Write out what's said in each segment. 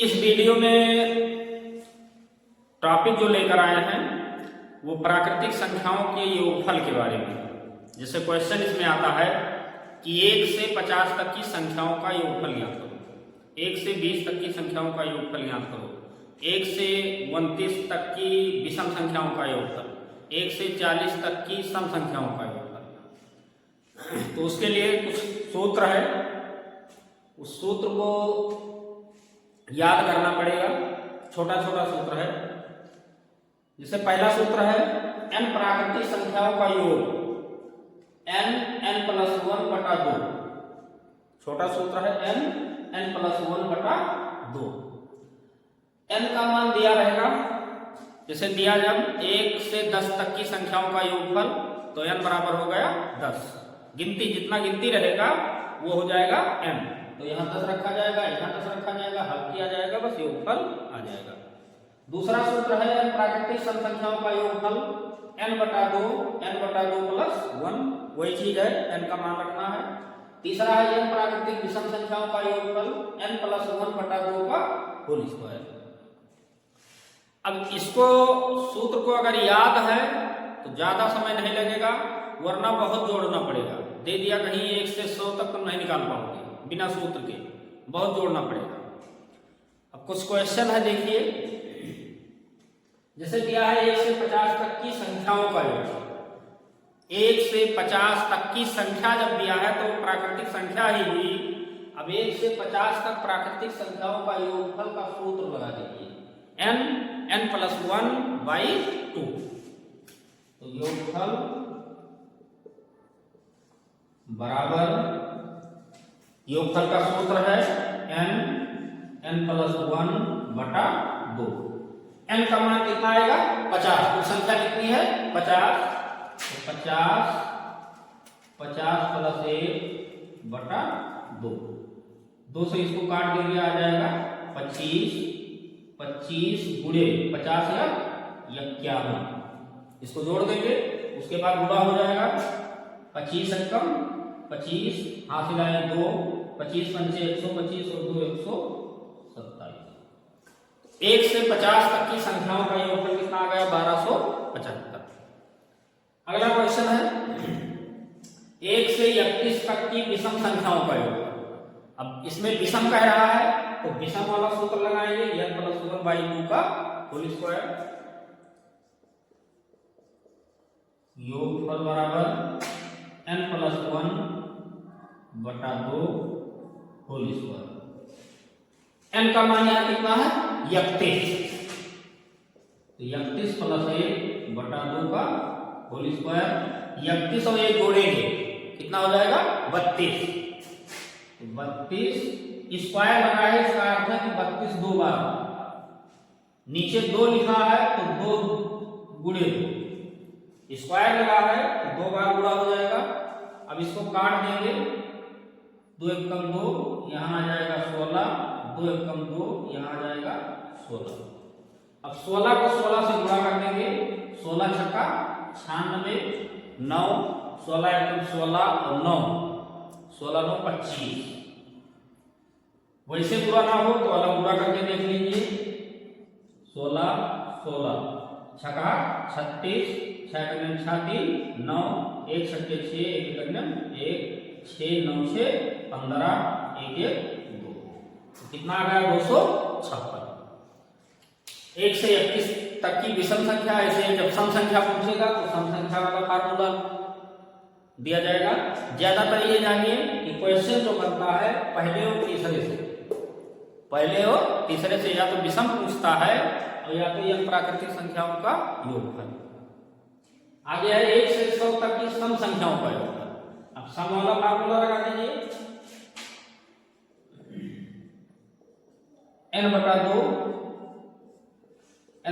इस वीडियो में टॉपिक जो लेकर आए हैं वो प्राकृतिक संख्याओं के योगफल के बारे में। जैसे क्वेश्चन इसमें आता है कि 1 से 50 तक की संख्याओं का योगफल ज्ञात करो, 1 से 20 तक की संख्याओं का योगफल ज्ञात करो, 1 से 29 तक की विषम संख्याओं का योगफल, 1 से 40 तक की सम संख्याओं का योगफल। तो उसके लिए कुछ सूत्र है, उस सूत्र को याद करना पड़ेगा। छोटा छोटा सूत्र है। जैसे पहला सूत्र है n प्राकृतिक संख्याओं का योग, n+1/2। छोटा सूत्र है n+1/2। n का मान दिया रहेगा, जैसे दिया जब 1 से 10 तक की संख्याओं का योगफल तो n बराबर हो गया 10। गिनती जितना गिनती रहेगा वो हो जाएगा n। तो यहाँ 10 रखा जाएगा, यहाँ 10 रखा जाएगा, हल किया जाएगा, बस योगफल आ जाएगा। दूसरा सूत्र है n प्राकृतिक सम संख्याओं का योगफल n/2 + 1, वही चीज है, n का मान रखना है। तीसरा है n प्राकृतिक विषम संख्याओं का योगफल n+1/2 का होल स्क्वायर। अब इसको सूत्र को अगर याद है तो ज्यादा समय नहीं लगेगा, वरना बहुत जोड़ना पड़ेगा। दे दिया कहीं 1 से 100 तक तुम नहीं निकाल पाओगे बिना सूत्र के, बहुत जोड़ना पड़ेगा। अब कुछ क्वेश्चन है, देखिए। जैसे दिया है 1 से 50 तक की संख्याओं का योगफल। 1 से 50 तक की संख्या जब दिया है तो प्राकृतिक संख्या ही हुई। अब 1 से 50 तक प्राकृतिक संख्याओं का योगफल का सूत्र लगा दीजिए, n+1/2। तो योगफल बराबर, योगफल का सूत्र है n+1/2। n का मान कितना आएगा 50। कुल संख्या कितनी है 50। तो 50 + 1/2। 2 से इसको काट देंगे, आ जाएगा 25 गुणे 50 या 51। इसको जोड़ देंगे, उसके बाद गुणा हो जाएगा 25 एकम 25, हासिल आए 2, 25 पंचे 125 और 2 127। 1 से 50 तक की संख्याओं का योगफल कितना आ गया 1275। अगला क्वेश्चन है 1 से 31 तक की विषम संख्याओं का योगफल। अब इसमें विषम कह रहा है तो विषम वाला सूत्र लगाएंगे, n+1/2 का होल स्क्वायर। योगफल बराबर n+1/2 होल स्क्वायर। n का मान यहाँ कितना है 31। तो 31 + 1/2 का होल स्क्वायर। 31 और 1 जोड़ेंगे कितना हो जाएगा 32। तो 32 स्क्वायर लगा है, इसका अर्थ है कि 32 दो बार, नीचे 2 लिखा है तो 2 गुणे 2, स्क्वायर लगा है तो 2 बार गुणा हो जाएगा। अब इसको काट देंगे, 2 एकम 2, यहाँ आ जाएगा 16, 2 एकम 2, यहाँ आ जाएगा 16। अब 16 को 16 से गुणा कर देंगे, 16 छक्का 96, 9, 16 एकम 16 और 9, 16 9 25। वैसे पूरा ना हो तो अलग पूरा करके देख लीजिए, 16 16 छक्का 36, 6 कन्यम 36, 9, 1 छक्के 6, 1 कन्यम 1, 6 9 से 15, 1 1 2। कितना आ गया 256। 1 से 31 तक की विषम संख्या। ऐसे जब सम संख्या पूछेगा तो सम संख्या वाला फार्मूला दिया जाएगा। ज्यादातर ये जानिए कि क्वेश्चन जो बनता है पहले और तीसरे से या तो विषम पूछता है और या तो यह प्राकृतिक संख्याओं का योगफल। आगे है 1 से 100 तक की सम संख्याओं का योगफल। अब सम वाला फार्मूला लगा दीजिए, n/2 +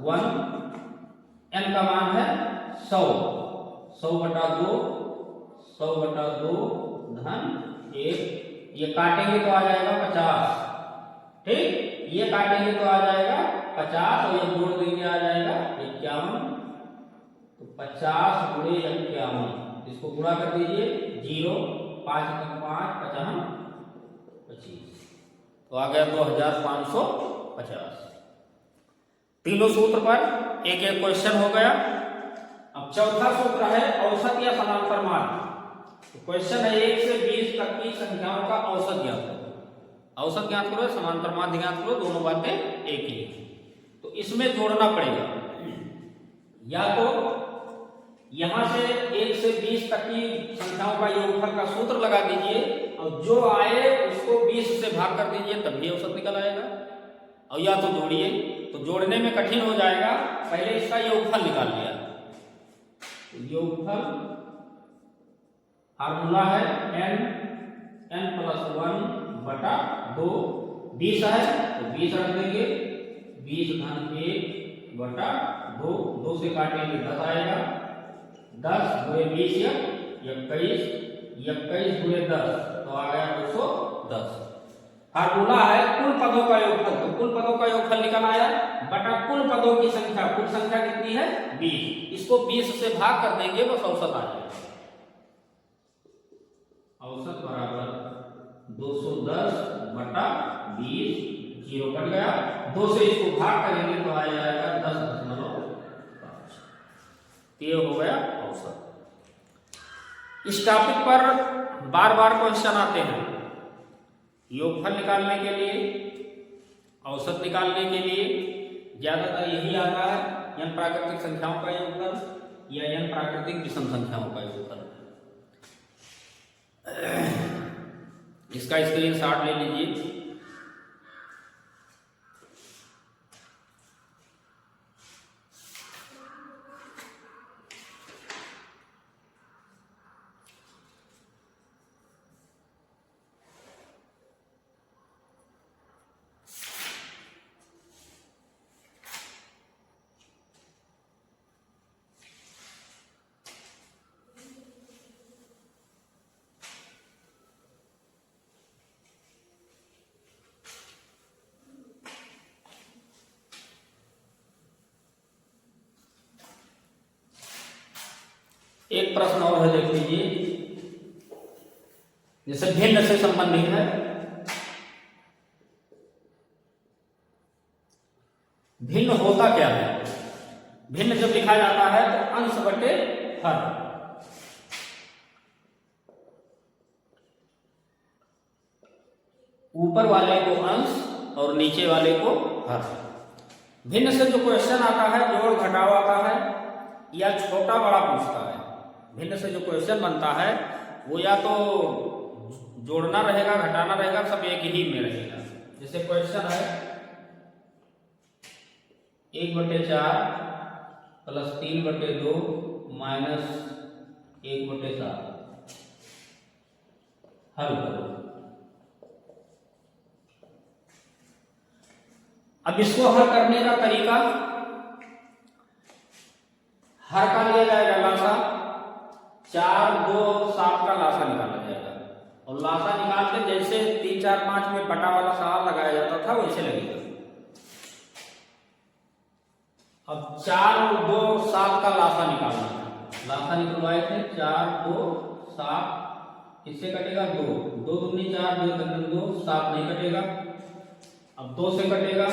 1। n का मान है 100, 100/2 धन 1। ये काटेंगे तो आ जाएगा 50, ठीक। ये काटेंगे तो आ जाएगा 50 और ये जोड़ देंगे आ जाएगा 51। तो 50 गुणे 51, इसको गुणा कर दीजिए, 0 5 5 55 25। तो आ गया 2550। तीनों सूत्र पर एक एक क्वेश्चन हो गया। अब चौथा सूत्र है औसत या समांतर मान। तो क्वेश्चन है 1 से 20 तक की संख्याओं का औसत ज्ञात करो। औसत ज्ञात करो, समांतर मान ज्ञात करो, दोनों बातें एक ही है। तो इसमें जोड़ना पड़ेगा, या तो यहां से 1 से 20 तक की संख्याओं का योगफल का सूत्र लगा दीजिए और जो आए उसको 20 से भाग कर दीजिए, तभी औसत निकल आएगा। और या तो जोड़िए, तो जोड़ने में कठिन हो जाएगा, पहले इसका योगफल निकाल लिया। तो योगफल फार्मूला है n+1/2। 20 है तो 20 रख देंगे, 20(1/2)। 2 से काटेंगे 10 आएगा, 10 गुणे 20 या 21, 21 गुणे 10 तो आ गया 210। फार्मूला है कुल पदों का योगफल, तो कुल पदों का योगफल निकल आया बटा कुल पदों की संख्या। कुल संख्या कितनी है 20, इसको 20 से भाग कर देंगे, बस औसत आ जाएगा। औसत बराबर 210/20, 0 कट गया, 2 से इसको भाग करेंगे तो आ जाएगा 10.5। ये हो गया औसत। इस टॉपिक पर बार बार क्वेश्चन आते हैं, योगफल निकालने के लिए, औसत निकालने के लिए ज्यादातर यही आता है, n प्राकृतिक संख्याओं का योगफल या n प्राकृतिक विषम संख्याओं का योगफल। इसका स्क्रीनशॉट ले लीजिए। एक प्रश्न और है, देख लीजिए, जैसे भिन्न से संबंधित है। भिन्न होता क्या है? भिन्न जब लिखा जाता है तो अंश बटे हर। ऊपर वाले को अंश और नीचे वाले को हर। भिन्न से जो क्वेश्चन आता है, जोड़ घटाव आता है या छोटा बड़ा पूछता है। भिन्न से जो क्वेश्चन बनता है वो या तो जोड़ना रहेगा, घटाना रहेगा, सब एक ही में रहेगा। जैसे क्वेश्चन है 1/4 प्लस 3/2 माइनस 1/7, हल करो। अब इसको हल करने का तरीका, हर का लिया जाएगा लासा, 4, 2, 7 का लासा निकाला जाएगा और लासा निकाल के जैसे 3, 4, 5 में बटा वाला सवाल लगाया जाता था वैसे लगेगा। अब 4 और 2, 7 का लासा निकालना है। लासा निकलवाए थे 4, 2, 7, इससे कटेगा 2, 2 दूनी 4, 2 दूनी 2, 7 नहीं कटेगा। अब 2 से कटेगा,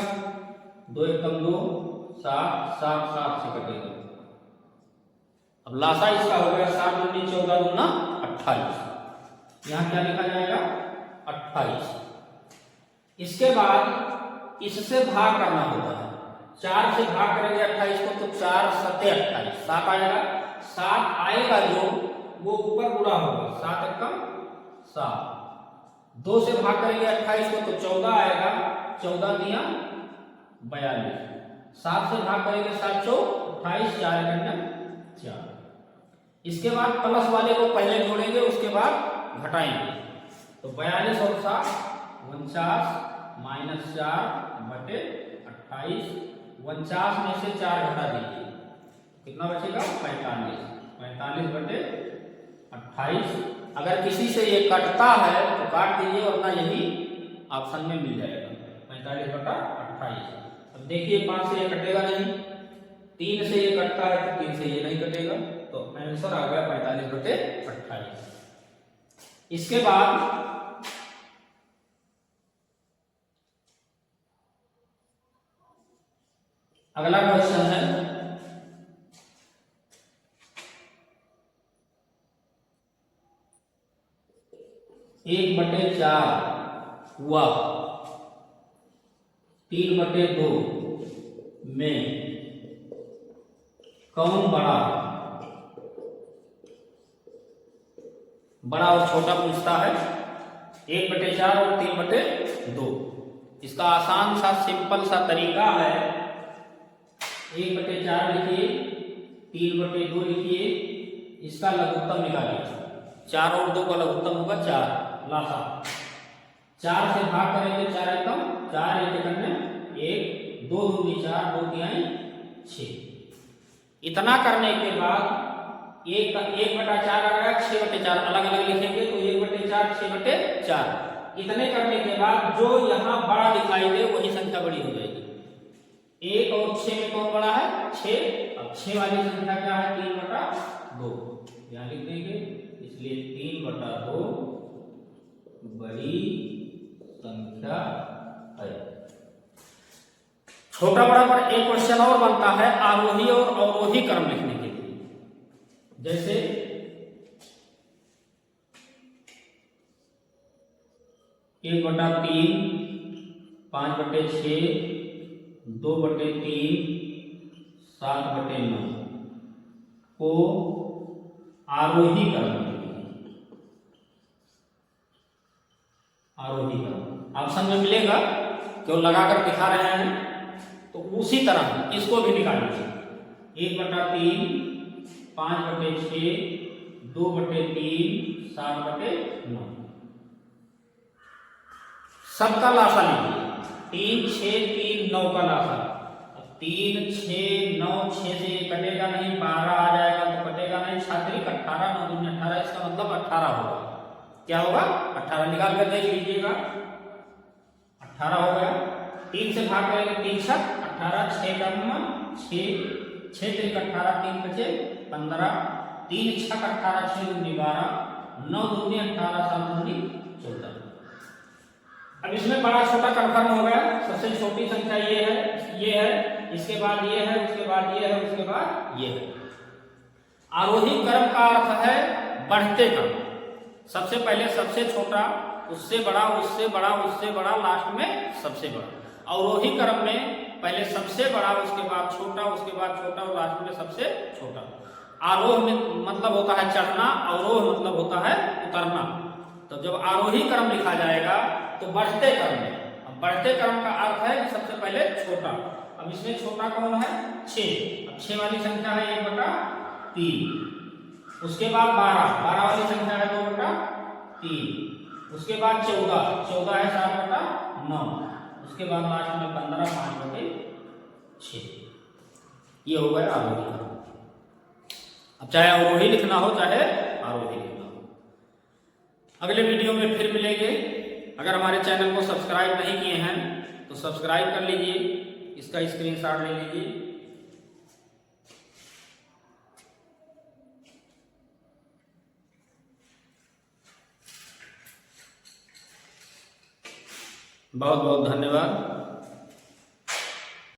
2 एकम 2, 7, 7, 7 से कटेगा। अब लासा इसका हो गया 7 दूनी 14 दूना 28। यहां क्या लिखा जाएगा 28। इसके बाद इससे भाग करना होता है। 4 से भाग करेंगे 28 को तो 4 7 28, 7 आएगा। 7 आएगा जो वो ऊपर गुणा होगा, 7 एकम 7। 2 से भाग करेंगे 28 को तो 14 आएगा, 14 दिया 42। 7 से भाग करेंगे 7 चौक 28, 4 एकम 4। इसके बाद प्लस वाले को पहले जोड़ेंगे, उसके बाद घटाएंगे। तो 42 और 7 49 माइनस 4/28। 49 में से 4 घटा दीजिए, कितना बचेगा 45। 45/28। अगर किसी से ये कटता है तो काट दीजिए, वरना यही ऑप्शन में मिल जाएगा 45/28। अब देखिए 5 से ये कटेगा नहीं, 3 से ये कटता है तो 3 से ये नहीं कटेगा, तो आंसर आ गया 45/28। इसके बाद अगला क्वेश्चन है 1/4 हुआ 3/2 में कौन बड़ा और छोटा पूछता है। 1/4 और 3/2। इसका आसान सा सिंपल सा तरीका है, 1/4 लिखिए, 3/2 लिखिए, इसका लघुत्तम निकालिए। 4 और 2 का लघुत्तम होगा 4, लासा 4 से भाग करेंगे 4 एकम 4 एक करने 1, 2 दूनी 4, 2 तिहाई 6। इतना करने के बाद 1/4 आ गया, 6/4 अलग अलग लिखेंगे तो 1/4 6/4। इतने करने के बाद जो यहाँ बड़ा दिखाई दे वही संख्या बड़ी हो जाएगी। 1 और 6 में कौन बड़ा है? 6। अब 6 वाली संख्या क्या है? 3/2 यहाँ लिख देंगे, इसलिए 3/2 बड़ी संख्या है। छोटा बड़ा पर एक क्वेश्चन और बनता है आरोही और अवरोही क्रम लिखने के लिए। जैसे 1/3, 5/6, 2/3, 7/9 को आरोही क्रम, आरोही क्रम ऑप्शन में मिलेगा, क्यों लगाकर दिखा रहे हैं। तो उसी तरह इसको भी निकाल लीजिए। 1/3, 5/6, 2/3, 7/9 सबका लासा लीजिए। 3, 6, 3, 9 का लासा। अब 3, 6, 9, 6 से कटेगा नहीं, 12 आ जाएगा तो कटेगा नहीं, 7 18, 9 दूनी 18, इसका मतलब 18 होगा। क्या होगा? 18 निकाल कर देख लीजिएगा, 18 हो गया। 3 से भाग करेंगे 3 छक 18, 6 का 6, 6 3 18, 3 बचे 15, 3 छक 18, 6 दूनी 12, 9 दूनी 18, 7 दूनी 14। अब इसमें बड़ा छोटा कंफर्म हो गया। सबसे छोटी संख्या ये है, इसके बाद ये है, उसके बाद ये है, उसके बाद ये है। आरोही क्रम का अर्थ है बढ़ते क्रम। सबसे पहले सबसे छोटा, उससे बड़ा, उससे बड़ा, उससे बड़ा, लास्ट में सबसे बड़ा। अवरोही क्रम में पहले सबसे बड़ा, उसके बाद छोटा, उसके बाद छोटा और लास्ट में सबसे छोटा। आरोह में मतलब होता है चढ़ना, अवरोह मतलब होता है उतरना। तो जब आरोही क्रम लिखा जाएगा तो बढ़ते क्रम में। अब बढ़ते क्रम का अर्थ है कि सबसे पहले छोटा। अब इसमें छोटा कौन है? 6। अब 6 वाली संख्या है 1/3, उसके बाद 12 वाली संख्या है 2/3, उसके बाद 14 है 7/9, उसके बाद लास्ट में 15 5/6। ये हो गया आरोही क्रम। अब चाहे अवरोही लिखना हो चाहे आरोही लिखना हो। अगले वीडियो में फिर मिलेंगे। अगर हमारे चैनल को सब्सक्राइब नहीं किए हैं तो सब्सक्राइब कर लीजिए, इसका स्क्रीनशॉट ले लीजिए। बहुत बहुत धन्यवाद।